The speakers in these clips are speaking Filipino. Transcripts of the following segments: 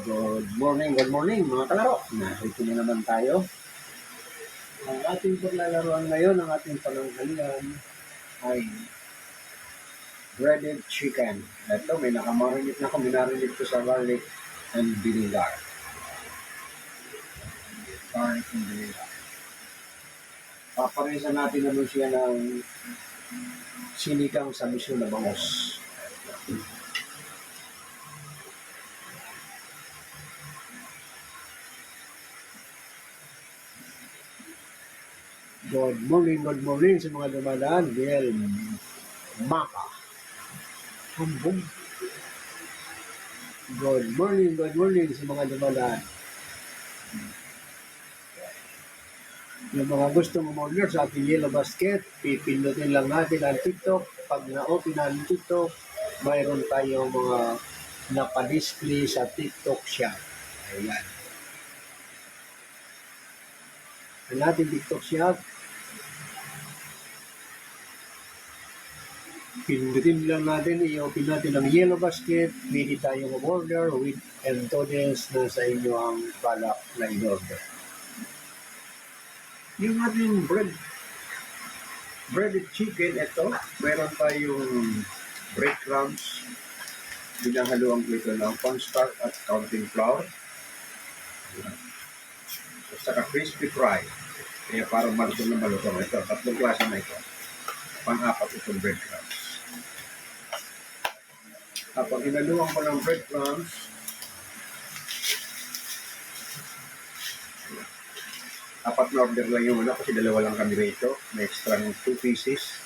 Good morning mga kalaro. Narito na naman tayo. Ang ating paglalaroan ngayon, ang ating pananghalian ay breaded chicken. Ito, may nakamarinate na ako. Minarinate ko sa garlic and vinegar. Garlic and vinegar. Paparisan natin naman siya ng sinigang sa miso na bangos. Good morning sa mga dumadaan. Biel Maka. Hambog. Good morning sa mga dumadaan. Yung mga gustong umorder sa ating Yellow Basket, pipindutin lang natin ang TikTok. Pag na-open na ang TikTok, mayroon tayong mga napadisplay sa TikTok shop. Ayan. Ang ating TikTok shop, pindutin lang natin, i-open natin ang Yellow Basket, pwede tayong order with entones na sa inyo ang product na in-order. Yung ating breaded chicken, ito, meron tayong breadcrumbs, binahaluan ko ito ng cornstarch at counting flour, at saka crispy fry, kaya parang malutong na malutong ito, tatlong klase na ito, pang-apat itong breadcrumbs. Kapag inaluan ko ng breadcrumbs, apat na order lang yung kasi dalawa lang kami rito. May extra ng 2 pieces.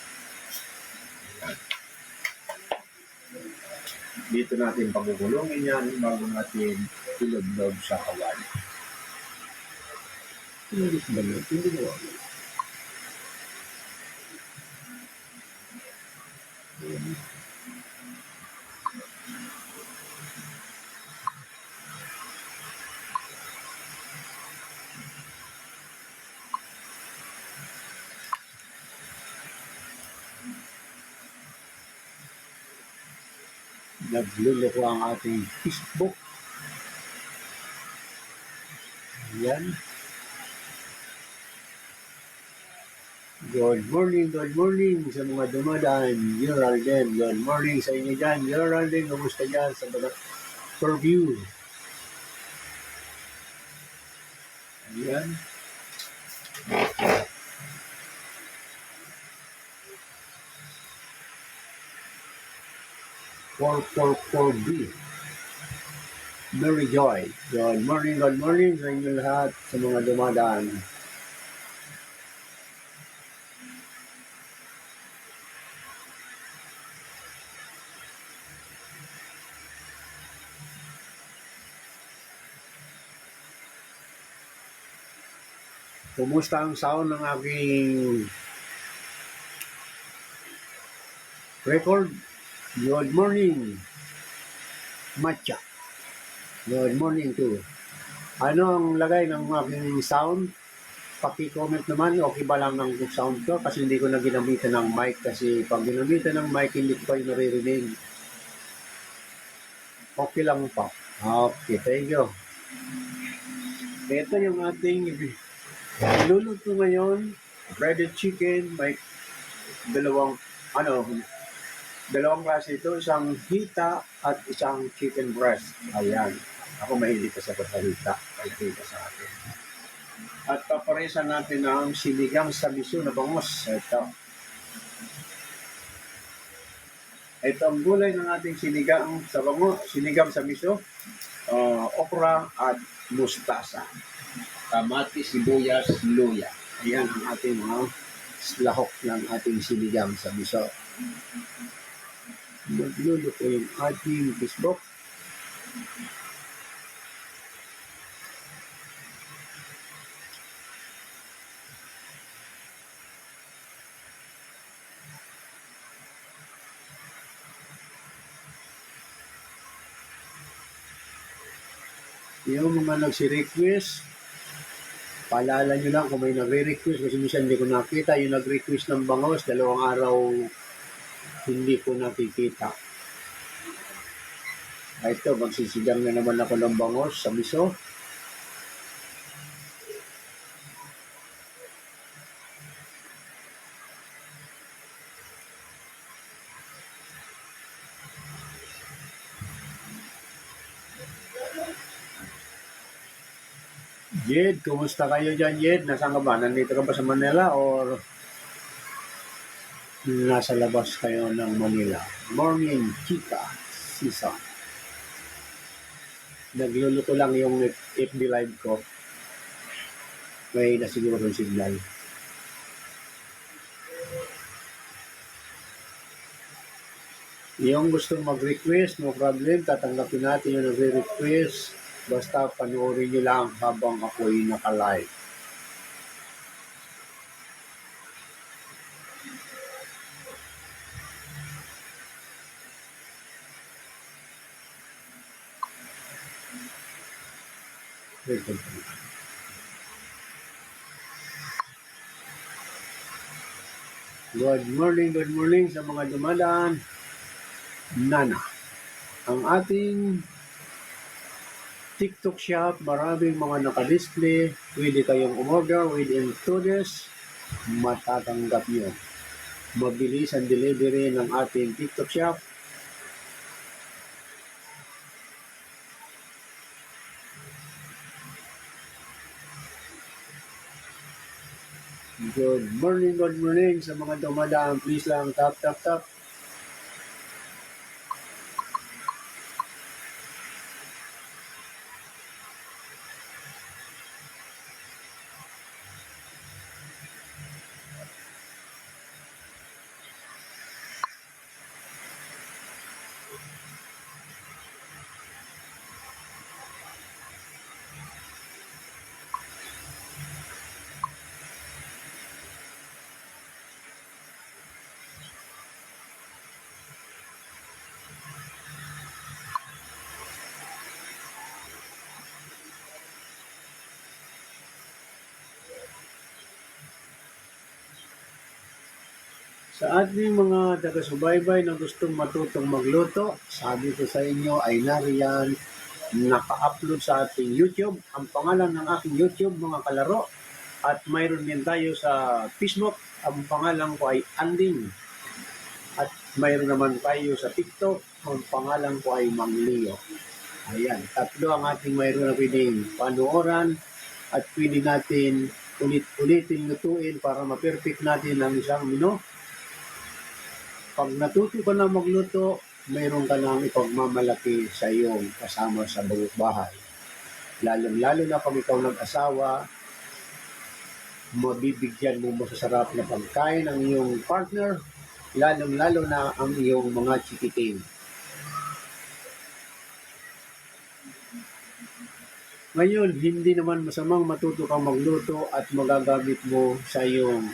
Dito natin pagugulungin yan bago natin ilog-log sa kawali. Hindi ba yun? Hindi ba yun? Nagluluko ang ating fishbook. Ayan. Good morning sa mga dumadaan. Geraldine, good morning sa inyo dyan. Geraldine, kumusta dyan sa mga Fairview? Ayan. B. Mary Joy. Good morning sa inyo lahat sa mga dumadaan. Kumusta ang sound ng aking record? Good morning, Matcha. Good morning too. Ano ang lagay ng aking sound? Paki-comment naman, okay ba lang ng sound ko? Kasi hindi ko na ginamitan ng mic. Kasi pag ginamitan ng mic, hindi ko kayo naririnig. Okay lang pa. Okay, thank you. Ito yung ating iluluto ngayon. Breaded chicken. May dalawang klase ito, isang hita at isang chicken breast. Ayan. Ako mahilig ka sa hita. Hita sa akin. At paparisan natin ang sinigang sa miso na bangos. Ito ang gulay ng ating sinigang sa miso. Okra at mustasa. Kamatis, sibuyas, luya. Ayan ang ating mga lahok ng ating sinigang sa miso. Magluluto yung ating fishbook. Yung mga nagsi-request, paalala nyo lang kung may nagre-request kasi minsan hindi ko nakita. Yung nag-request ng bangos, 2 araw hindi ko nakikita. Ito, magsisigang na naman ako ng bangos sa miso. Jed, kumusta kayo dyan, Jed? Nasaan ka ba? Nandito ka ba sa Manila or nasa labas kayo ng Manila? Morning, chika, season. Nagluluto lang yung FB live ko. May nasiguro yung signal. Yung gusto mag-request, no problem. Tatanggapin natin yung nagre-request. Basta panoorin nyo lang habang ako'y naka-live. Good morning sa mga dumadaan. Nana. Ang ating TikTok shop, maraming mga naka-display. Pwede kayong umorder within 2 days. Matatanggap nyo. Mabilis ang delivery ng ating TikTok shop. Good morning sa mga dumadaan. Please lang, tap. Sa ating mga taga-subaybay na gustong matutong magluto, sabi ko sa inyo ay nariyan, naka-upload sa ating YouTube. Ang pangalan ng aking YouTube, mga kalaro. At mayroon din tayo sa Facebook. Ang pangalan ko ay Anding. At mayroon naman tayo sa TikTok. Ang pangalan ko ay Mang Leo. Ayan, tatlo ang ating mayroon na pwedeng panooran at pwede natin ulit-ulitin lutuin para ma-perfect natin ang isang menu. Pag natuto ka na magluto, mayroon ka nang ipagmamalaki sa iyong kasama sa bahay. Lalo na pag ikaw nag-asawa, mabibigyan mo masasarap na pagkain ang iyong partner, lalo na ang iyong mga chikiting. Ngayon, hindi naman masamang matuto kang magluto at magagamit mo sa iyong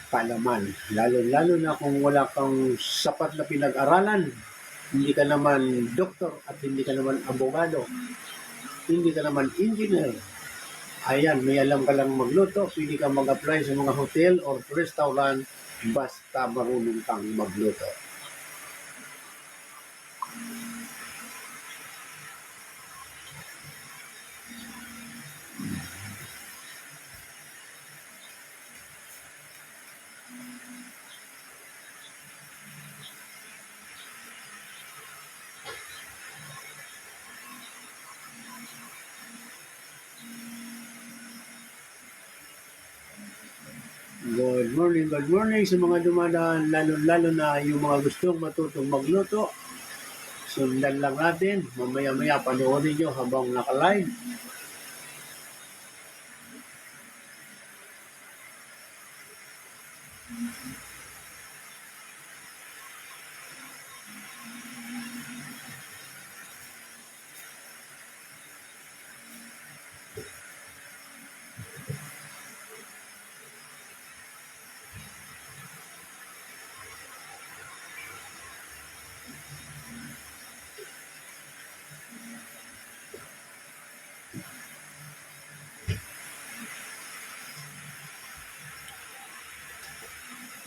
kaalaman. Lalo na kung wala kang sapat na pinag-aralan, hindi ka naman doktor at hindi ka naman abogado, hindi ka naman engineer. Ayan, may alam ka lang magluto, pwede kang mag-apply sa mga hotel or restaurant basta marunong kang magluto. Good morning sa mga dumadaan, lalo na yung mga gustong matutong magluto. Sundan lang natin, mamaya panoorin nyo habang naka-live.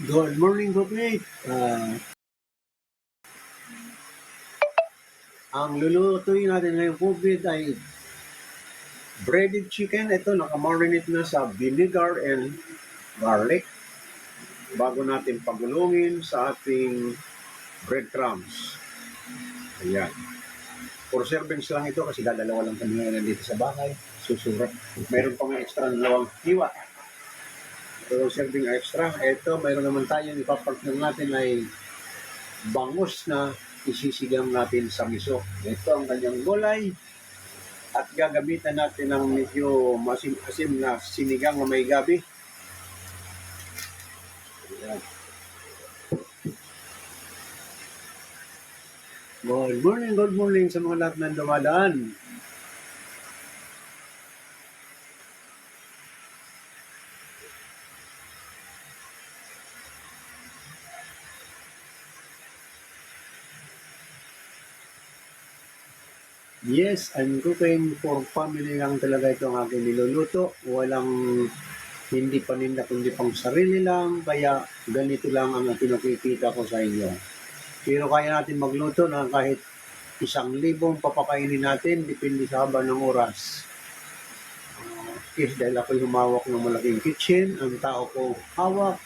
Good morning, Gopit. Ang lulutuin natin ngayong COVID ay breaded chicken. Ito, nakamarinate na sa vinegar and garlic bago natin pagulungin sa ating breadcrumbs. Ayan. 4 servings lang ito kasi dadalawa lang kami ngayon dito sa bahay. Susurat. Mayroon pa nga extra na 2 hiwa. 2 serving extra. Ito, mayroon naman tayo ipapartner natin ay bangus na isisigang natin sa miso. Ito ang kanyang gulay at gagamitan natin ng medyo masim-asim na sinigang na may gabi. Ayan. Good morning sa mga lahat na dumadaan. Yes, I'm cooking for family lang talaga ito ang aking niluluto. Walang hindi paninda kundi pang sarili lang. Kaya ganito lang ang pinakikita ko sa inyo. Pero kaya natin magluto na kahit 1,000 papakainin natin, depende sa haba ng oras. Dahil ako'y humawak ng malaking kitchen, ang tao ko hawak.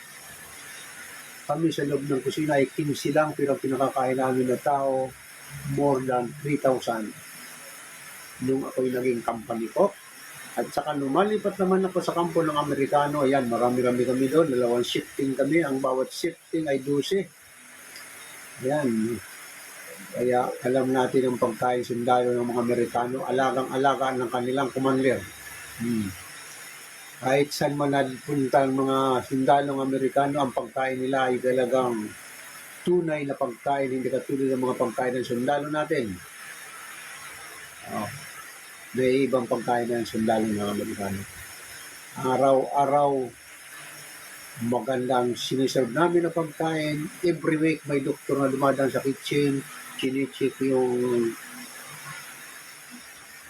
Kami sa loob ng kusina ay 15 lang, pero ang pinakakain namin na tao, more than 3,000. Nung ako'y naging company ko. At saka lumalipat naman ako sa kampo ng Amerikano, ayan, marami-rami kami doon, 2 shifting kami, ang bawat shifting ay 12. Ayan. Kaya alam natin ang pagkain sundalo ng mga Amerikano, alagang-alaga ng kanilang commander. Kahit saan man napunta ang mga sundalong Amerikano, ang pagkain nila ay talagang tunay na pagkain, hindi katulad ng mga pagkain ng sundalo natin. May ibang pagkain ng sundalo ng Amerikano. Araw-araw, magandang siniserve namin na pagkain. Every week, may doktor na dumadaan sa kitchen, chine-check yung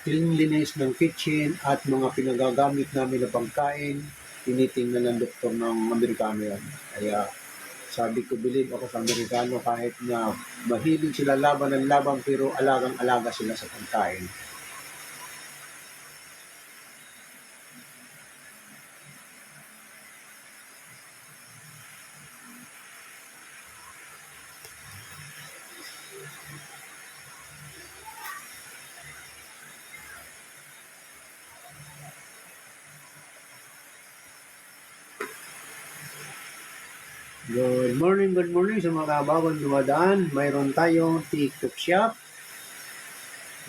cleanliness ng kitchen at mga pinagagamit namin na pagkain. Tinitingnan ng doktor ng Amerikano yan. Kaya sabi ko, believe ako sa Amerikano kahit na mahilig sila laban ng laban pero alagang-alaga sila sa pagkain. Good morning sa mga kabawang dumadaan. Mayroon tayong TikTok shop.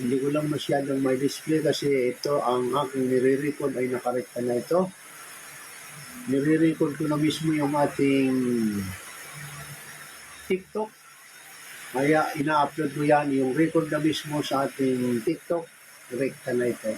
Hindi ko lang masyadong may display kasi ito ang aking nire-record ay nakarekta na ito. Nire-record ko na mismo yung ating TikTok. Kaya ina-upload ko yan, yung record na mismo sa ating TikTok. Rekta na ito.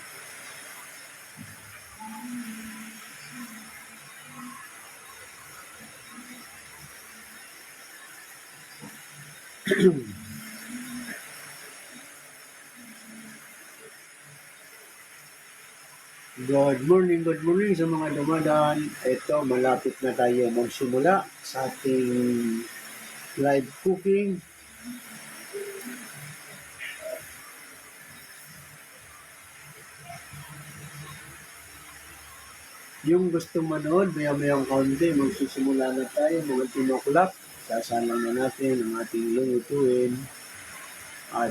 Good morning sa mga dumadaan. Ito, malapit na tayo magsimula sa ating live cooking. Yung gusto manood, maya-mayang kaunti, magsisimula na tayo, mga 10 o'clock. Sasalang na natin ang ating lulutuin. At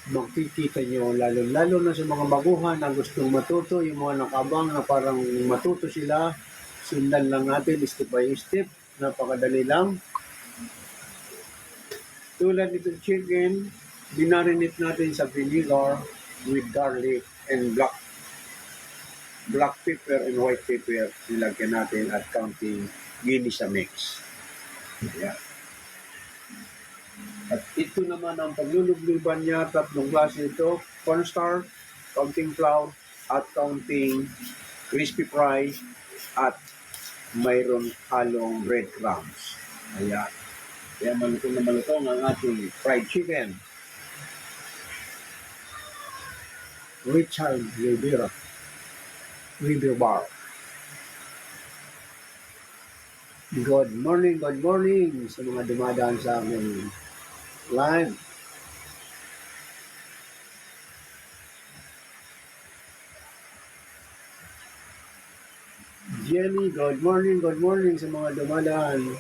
makikita nyo, lalo na sa mga baguhan na gustong matuto, yung mga nakabang na parang matuto sila, sundan lang natin step by step, napakadali lang. Tulad nitong chicken, binarinate natin sa vinegar with garlic and black pepper and white pepper, nilagyan natin at counting ginisa mix. Ayan. At ito naman ang paglulubluban niya, 3 klase ito, cornstarch, counting flour, at counting crispy fry, at mayroon halong breadcrumbs. Ayan. Kaya malutong na malutong ang ating fried chicken. Richard Rivera Bar. Good morning sa mga dumadaan sa amin Live. Jenny, good morning sa mga dumadaan.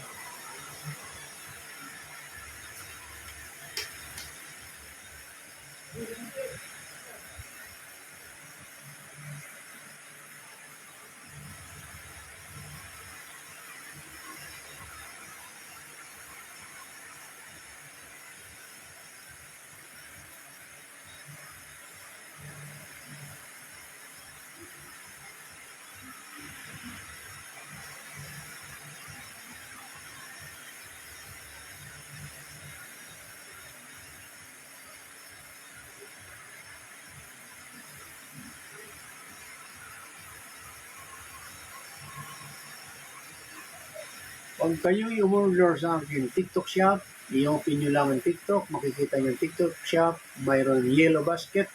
Pag kayo'y umorder sa akin, TikTok shop, i-open nyo lang ang TikTok, makikita nyo yung TikTok shop, mayroon yellow basket,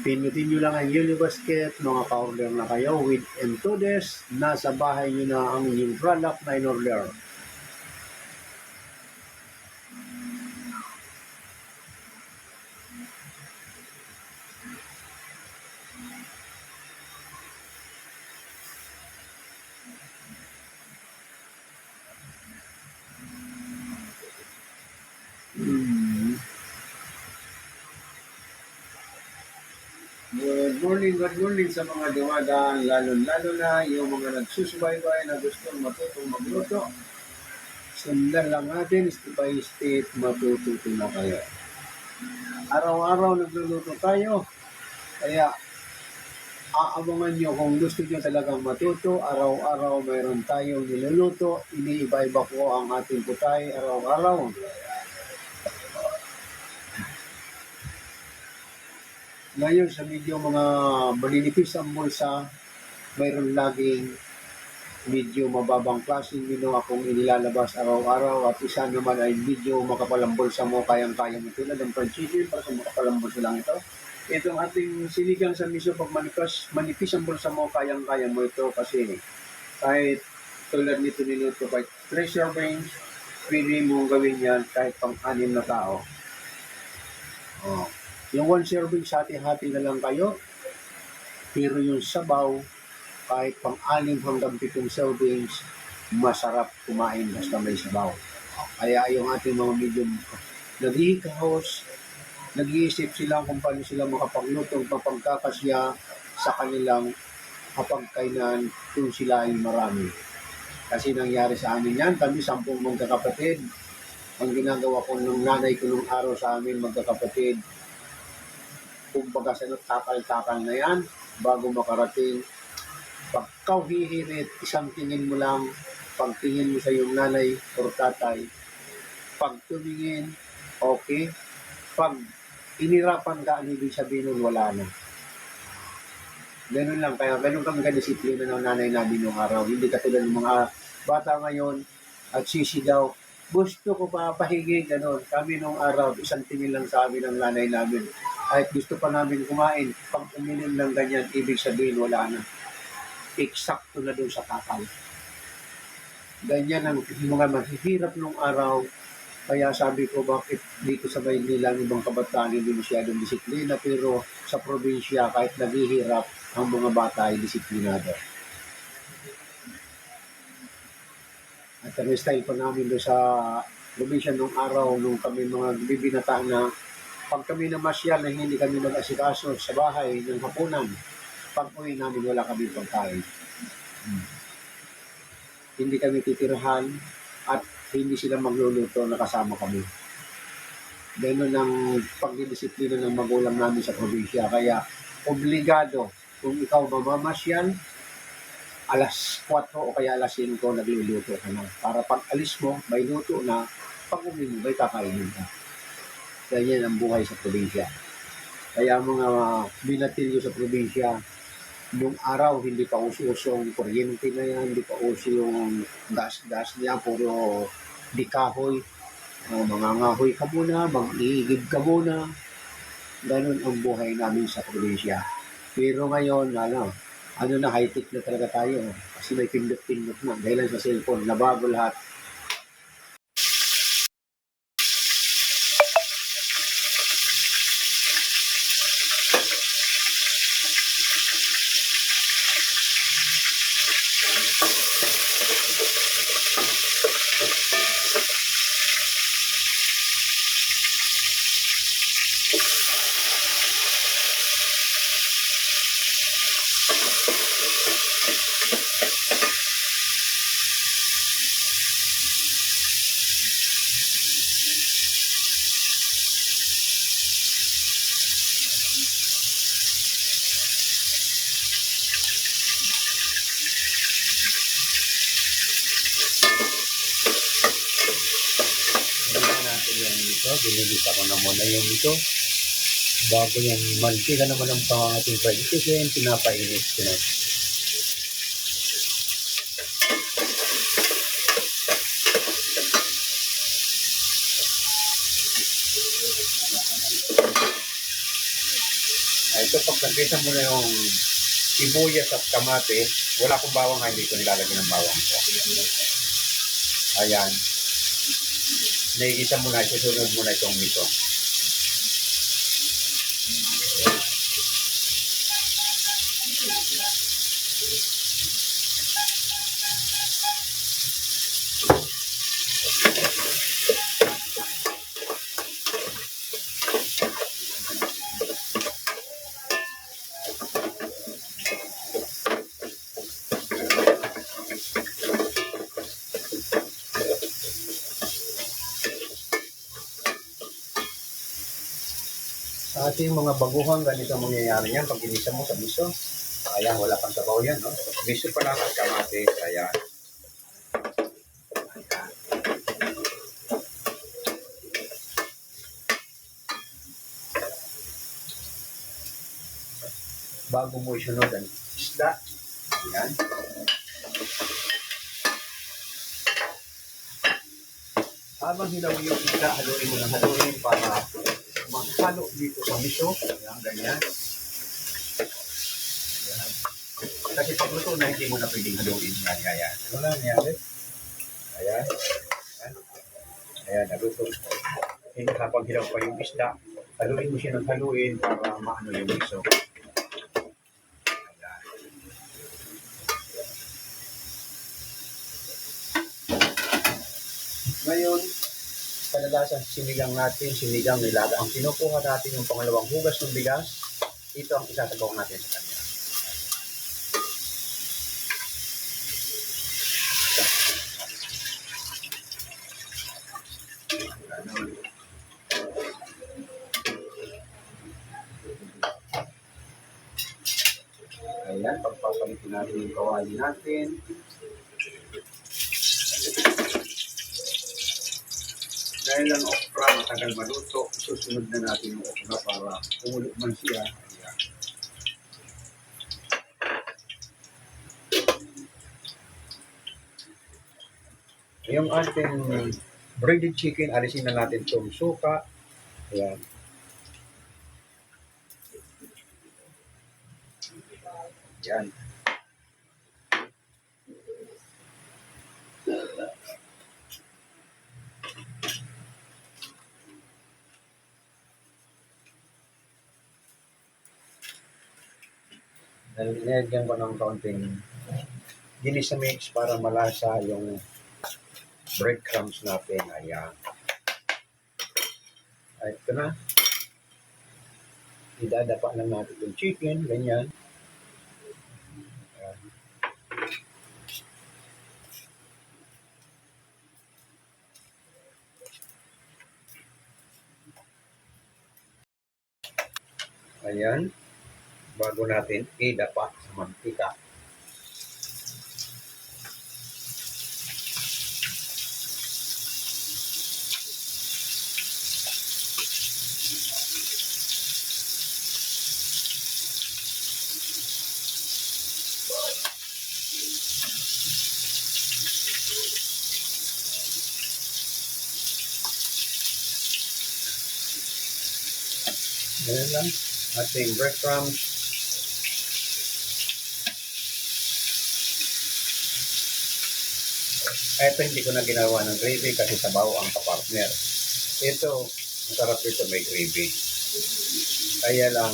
pinutin nyo lang ang yellow basket, makaka-order na kayo within 2 days, nasa bahay nyo na ang inyong product na in-order. Good morning sa mga dumadaan, lalo na yung mga nagsusubaybay na gustong matutong magluto. Sundan lang natin, step by step, matututo na kayo. Araw-araw nagluluto tayo, kaya aabangan nyo kung gusto nyo talagang matuto. Araw-araw mayroon tayong niluluto, iniiba-iba ko ang ating putay araw-araw. Ngayon sa medyo mga maninipis ang bulsa, mayroon laging medyo mababang klaseng menu akong inilalabas araw-araw at isa naman ay medyo makapalang bulsa mo, kayang-kaya mo tulad ng franchise para sa makapalang bulsa lang ito. Itong ating sinigang sa miso, pag manipis ang bulsa mo, kayang-kaya mo ito kasi kahit tulad nito niluto, kahit 3 servings, pwede mong gawin yan kahit pang-anim na tao. Yung 1 serving, hati-hati na lang kayo. Pero yung sabaw, kahit pang-anim hanggang 7 servings, masarap kumain basta may sabaw. Kaya yung ating mga medium naghihikahos, nag-iisip sila kung paano sila makapagluto, mapagkakasya sa kanilang kapagkainan kung sila ay marami. Kasi nangyari sa amin yan, kami 10 magkakapatid. Ang ginagawa ko nung nanay ko nung araw sa amin magkakapatid, kumbaga sa takal-takal na yan, bago makarating, pagkaw hihirit, isang tingin mo lang, pagtingin mo sa iyong nanay o tatay, pag tumingin, okay, pag inirapan ka, ano ibig sabihin nun, wala na. Ganun lang, kaya ganun kami kadisiplina ng nanay namin nung araw, hindi katulad ng mga bata ngayon, at sisigaw, gusto ko pa pahingi, ganun. Kami nung araw, isang tingin lang sa amin ng nanay namin. Kahit gusto pa namin kumain, pag uminom ng ganyan, ibig sabihin wala na. Eksakto na doon sa kakal. Ganyan ang mga mahihirap nung araw. Kaya sabi ko, bakit dito sa Maynila ang ibang kabataan hindi masyadong disiplina, pero sa probinsya, kahit naghihirap, ang mga bata ay disiplinado. At ang style pa namin doon sa probinsya nung araw, nung kami mga bibinataan na pag kami namasyal na hindi kami mag-asikaso sa bahay ng hapunan, pag uwi namin wala kami pagkain. Hindi kami titirahan at hindi sila magluluto na kasama kami. Ganun ang pagdidisiplina ng magulang namin sa probinsya. Kaya obligado kung ikaw mamamasyal, alas 4 o kaya alas 5 nagluluto ka na. Para pag alis mo, may luto na, pag uwi mo, may kakainin ka. Ganyan ang buhay sa probinsya. Kaya mga binatilyo sa probinsya, nung araw hindi pa uso-uso yung kuryente na yan, hindi pa uso yung gas niya, puro di kahoy. Mangangahoy ka muna, mag-iigib ka muna. Ganun ang buhay namin sa probinsya. Pero ngayon, ano na, high-tech na talaga tayo. Kasi may pindot-pindot na. Dahil sa cellphone, nabago lahat. So, ginigisa ko na muna yung ito. Bago yung mantika naman ng pang ating fried chicken, pinapainit ko na. Ito, pag nagkisa mo na yung sibuyas at kamate, wala akong bawang, hindi ko nilalagyan ng bawang ko. Ayan. Naigisa mo na, susunod mo na itong miso. Sa ating mga baguhan, ganito ang mangyayari yan pag inisa mo sa miso. Ayan, wala pang sabaw yan, no? Miso pa lang at kamatis, ayan. Bago mo isunod ang isda, ayan. Habang hilaw yung isda, haluin mo ng haluin para maghalo dito sa miso. Ayan, ganyan. Ayan. Kasi pag luto na, hindi mo na pwedeng haluin. Ayan. Ano lang nangyari? Ayan. Ayan. Ayan, naluto. Habang hilaw pa yung isda, haluin mo siya ng haluin para maano yung miso. Ayan. Ngayon, kadalasan sinigang natin, sinigang nilaga. Ang kinukuha natin yung pangalawang hugas ng bigas, ito ang isasabaw natin sa kanya. Ayan, pagpapalitin natin yung kawali natin. Dahil lang okra, matagal maluto, susunod na natin yung okra para umulo man siya. Ayan. Yung ating breaded chicken, alisin na natin itong suka. Ayan. Ayan. Nilagyan ko ng kaunting ginis mix para malasa yung breadcrumbs natin. Ayan. Ay, ito na. Idadapa lang natin yung chicken. Ganyan. Ayan. Ayan. Bago natin idapa sa mantika. Ganyan lang. Ating breadcrumbs. Ito hindi ko na ginawa ng gravy kasi sabaw ang kapartner. Ito, masarap ito may gravy. Kaya lang,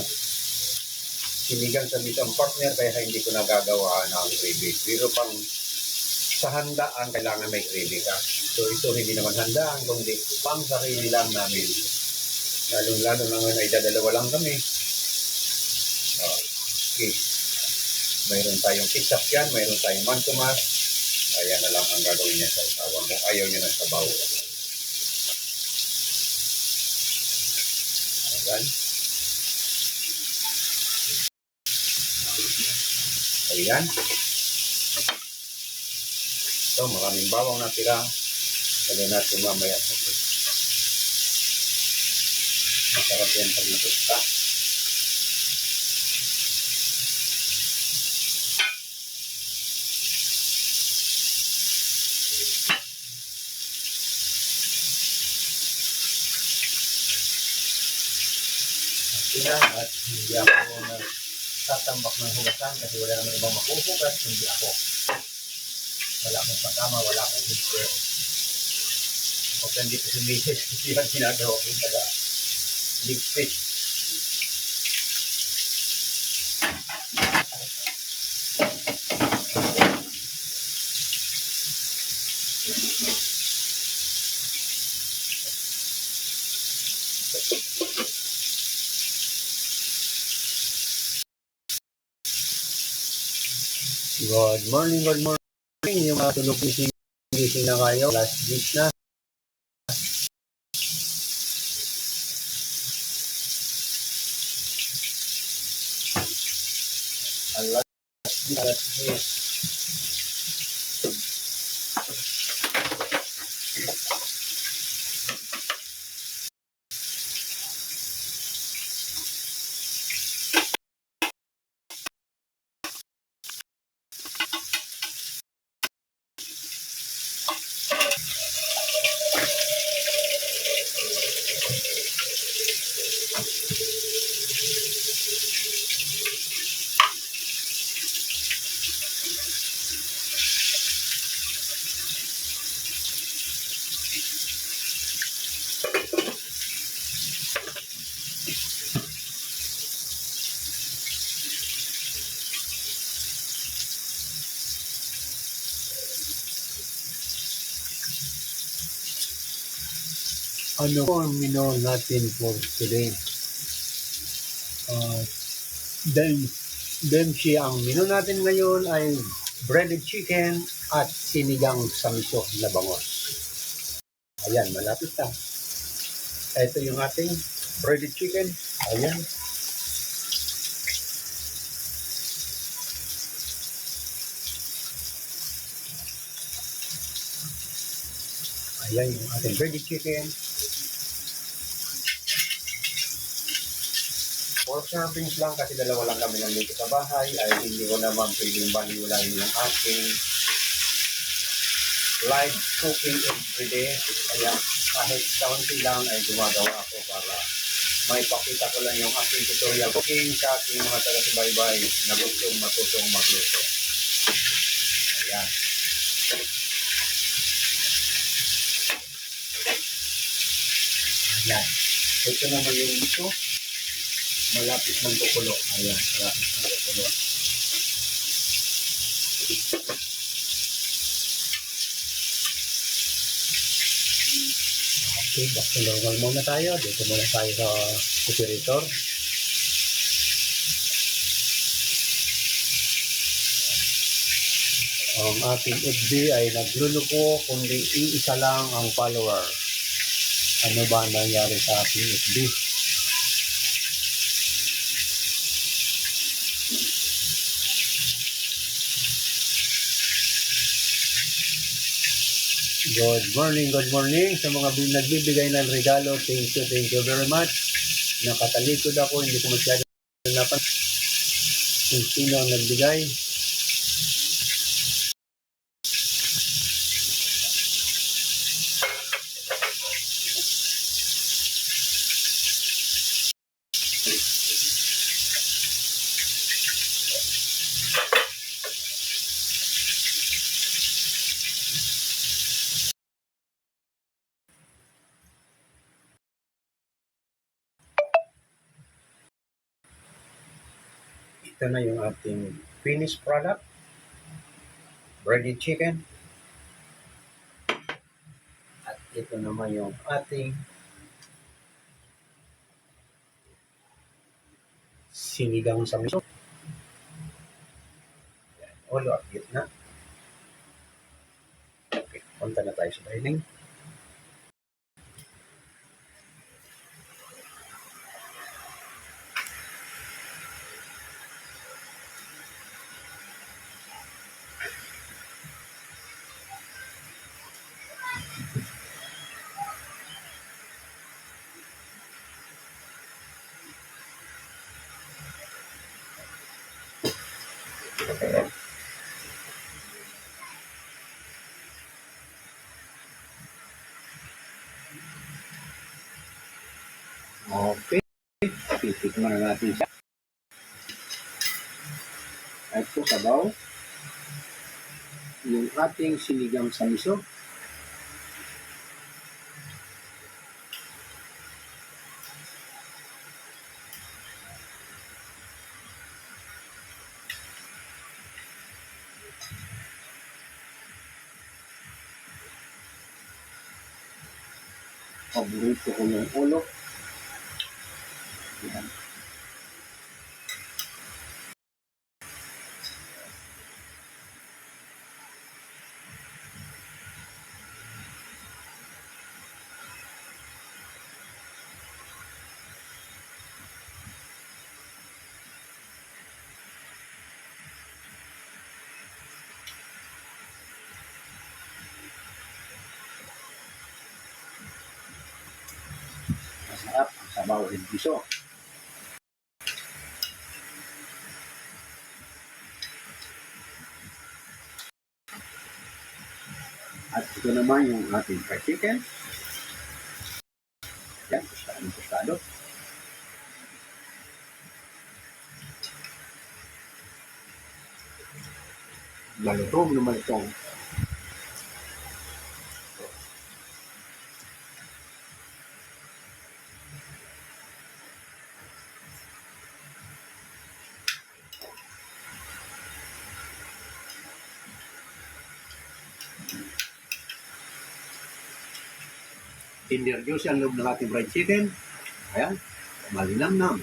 sinigang sa misang partner kaya hindi ko nagagawa ng gravy. Pero pang sa handaan, kailangan may gravy ka. So ito hindi naman handaan, kundi pang sarili lang namin. Lalo-lalo na ngayon ay dadalawa lang kami. Okay. Mayroon tayong ketchup yan, mayroon tayong mantumas. Ayan na lang ang gagawin niya sa usawa mo. Ayaw niya ng sabaw. Ayan. Ayan. So, maraming bawang natira. Lagyan natin mamaya. Masarap yan pag natusta. Yan, at hindi ako tatambak ng hugasan kasi wala naman ibang makuhugas, hindi ako. Wala akong kasama, wala akong helper. Pag nandito si Mrs. hindi yan ginagawa ko taga ligpit. Good morning, good morning. Yung mga tulog gising na kayo, last week na. Last week. Ano po ang menu natin for today? Dempsey, ang menu natin ngayon ay breaded chicken at sinigang sa miso na bangos. Ayan, malapit na. Ito yung ating breaded chicken. Ayan. Ayan yung ating breaded chicken. For servings lang kasi dalawa lang kami nandito sa bahay ay hindi ko naman pwedeng baliwalain yung aking live cooking everyday. Kaya kahit kaunti lang ay gumagawa ako para may pakita ko lang yung aking tutorial cooking sa aking mga taga-subaybay na gustong matutong magluto. Ayan. Ayan. Ito naman yung ito. Malapit ng kukulo. Ayan, malapit ng kukulo. Okay, back to normal muna tayo. Dito muna tayo sa operator. Ang ating FB ay nagluluko kundi iisa lang ang follower. Ano ba nangyari sa ating FB? Good morning sa mga nagbibigay ng regalo. Thank you very much. Nakatalikod ako, hindi ko masyado napan kung sino ang nagbigay. Ito na yung ating finished product. Breaded chicken. At ito naman yung ating sinigang sa miso. Ulo at gitna. Okay, punta na tayo sa dining. Okay, titikman na natin siya. Ito sabaw, yung ating sinigang sa miso. Paborito ko yung ulo. Yan. Masarap ang sabaw ng piso. At ito naman yung ating fried chicken. Yan, tostado. Malutong na malutong. Inerdyos ang loob ng ating fried chicken. Ayan, malinamnam.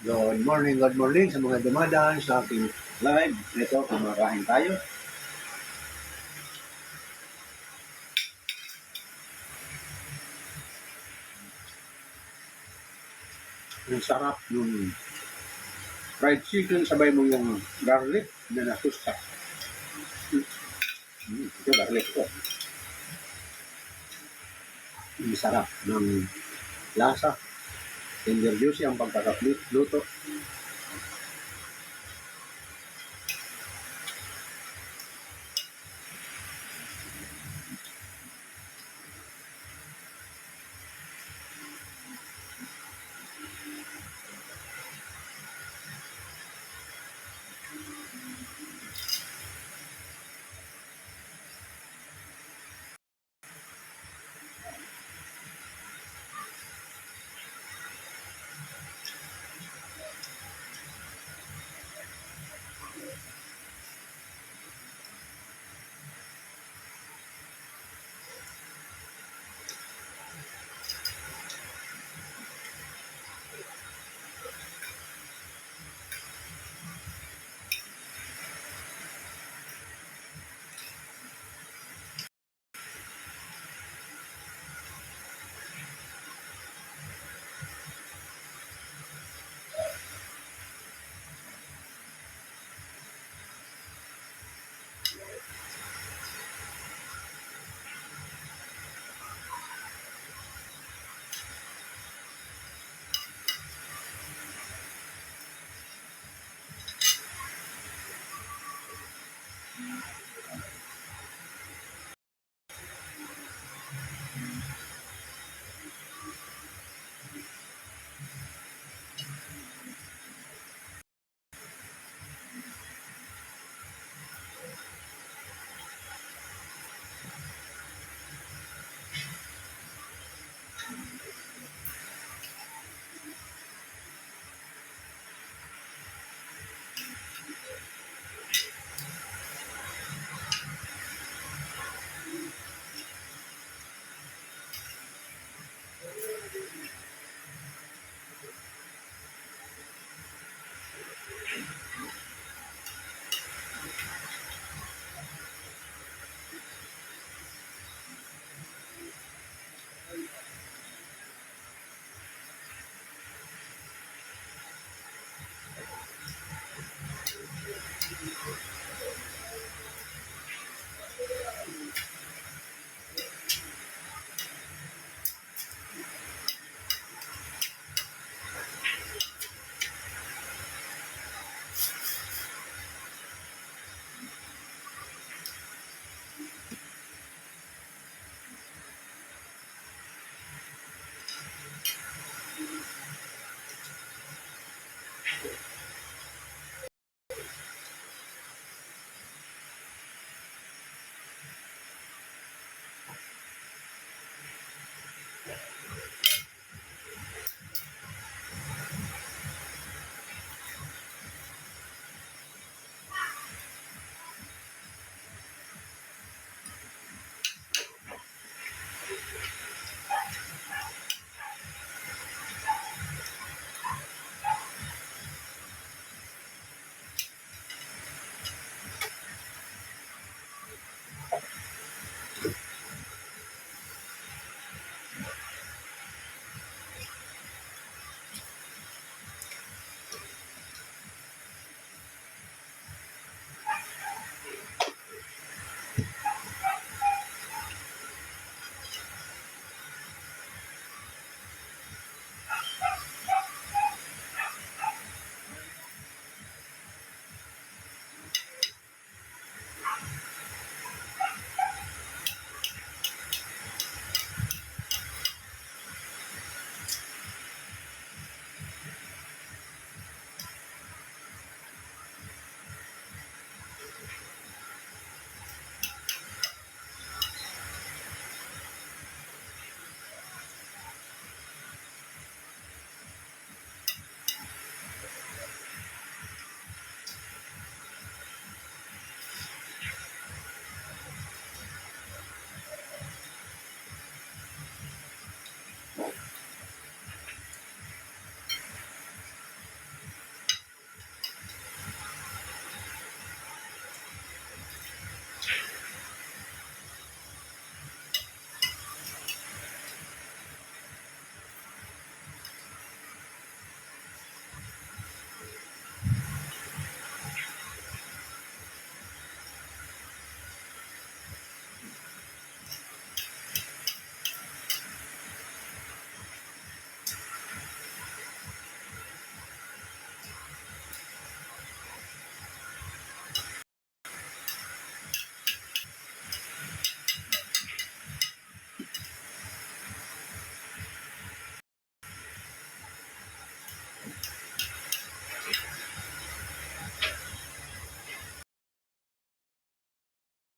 Good morning sa mga dumadaan sa aking live. Ito, kumakain tayo. Ang sarap yung fried chicken, sabay mo yung garlic na nasusta. Ito, garlic ko. Ang sarap ng lasa. Tender juicy ang pagkakaluto.